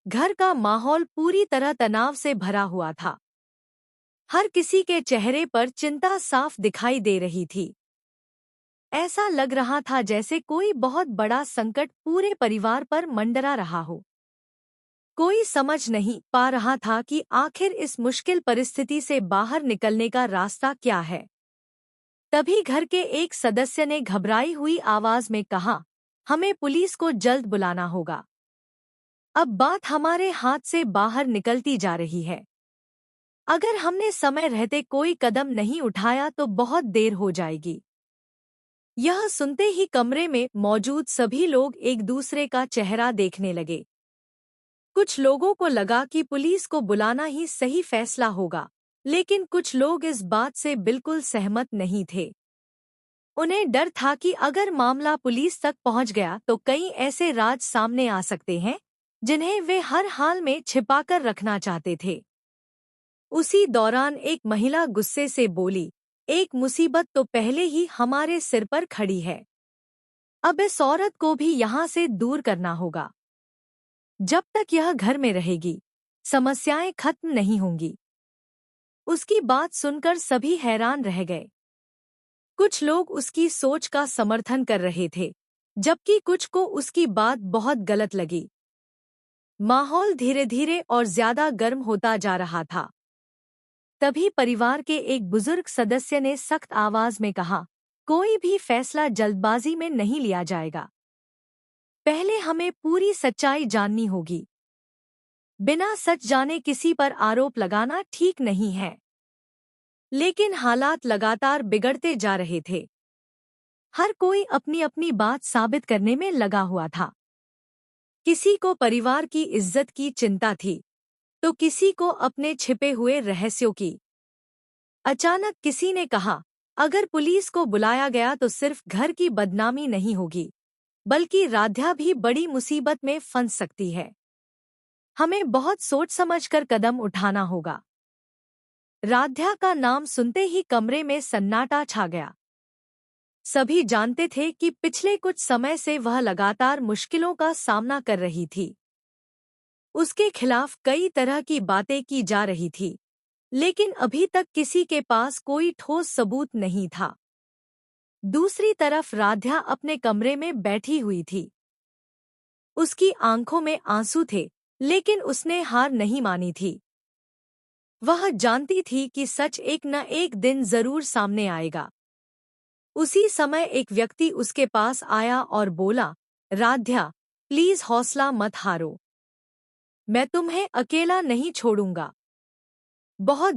घर का माहौल पूरी तरह तनाव से भरा हुआ था। हर किसी के चेहरे पर चिंता साफ दिखाई दे रही थी। ऐसा लग रहा था जैसे कोई बहुत बड़ा संकट पूरे परिवार पर मंडरा रहा हो। कोई समझ नहीं पा रहा था कि आखिर इस मुश्किल परिस्थिति से बाहर निकलने का रास्ता क्या है। तभी घर के एक सदस्य ने घबराई हुई आवाज में कहा, हमें पुलिस को जल्द बुलाना होगा। अब बात हमारे हाथ से बाहर निकलती जा रही है। अगर हमने समय रहते कोई कदम नहीं उठाया तो बहुत देर हो जाएगी। यह सुनते ही कमरे में मौजूद सभी लोग एक दूसरे का चेहरा देखने लगे। कुछ लोगों को लगा कि पुलिस को बुलाना ही सही फैसला होगा, लेकिन कुछ लोग इस बात से बिल्कुल सहमत नहीं थे। उन्हें डर था कि अगर मामला पुलिस तक पहुंच गया तो कई ऐसे राज सामने आ सकते हैं जिन्हें वे हर हाल में छिपाकर रखना चाहते थे। उसी दौरान एक महिला गुस्से से बोली, एक मुसीबत तो पहले ही हमारे सिर पर खड़ी है। अब इस औरत को भी यहाँ से दूर करना होगा। जब तक यह घर में रहेगी, समस्याएं खत्म नहीं होंगी। उसकी बात सुनकर सभी हैरान रह गए। कुछ लोग उसकी सोच का समर्थन कर रहे थे, जबकि कुछ को उसकी बात बहुत गलत लगी। माहौल धीरे धीरे और ज्यादा गर्म होता जा रहा था। तभी परिवार के एक बुजुर्ग सदस्य ने सख्त आवाज में कहा, कोई भी फैसला जल्दबाजी में नहीं लिया जाएगा। पहले हमें पूरी सच्चाई जाननी होगी। बिना सच जाने किसी पर आरोप लगाना ठीक नहीं है। लेकिन हालात लगातार बिगड़ते जा रहे थे। हर कोई अपनी अपनी बात साबित करने में लगा हुआ था। किसी को परिवार की इज्जत की चिंता थी, तो किसी को अपने छिपे हुए रहस्यों की। अचानक किसी ने कहा, अगर पुलिस को बुलाया गया तो सिर्फ घर की बदनामी नहीं होगी, बल्कि राध्या भी बड़ी मुसीबत में फंस सकती है। हमें बहुत सोच समझकर कदम उठाना होगा। राध्या का नाम सुनते ही कमरे में सन्नाटा छा गया। सभी जानते थे कि पिछले कुछ समय से वह लगातार मुश्किलों का सामना कर रही थी। उसके खिलाफ कई तरह की बातें की जा रही थी, लेकिन अभी तक किसी के पास कोई ठोस सबूत नहीं था। दूसरी तरफ राध्या अपने कमरे में बैठी हुई थी। उसकी आंखों में आंसू थे, लेकिन उसने हार नहीं मानी थी। वह जानती थी कि सच एक न एक दिन जरूर सामने आएगा। उसी समय एक व्यक्ति उसके पास आया और बोला, राध्या, प्लीज हौसला मत हारो। मैं तुम्हें अकेला नहीं छोड़ूंगा। बहुत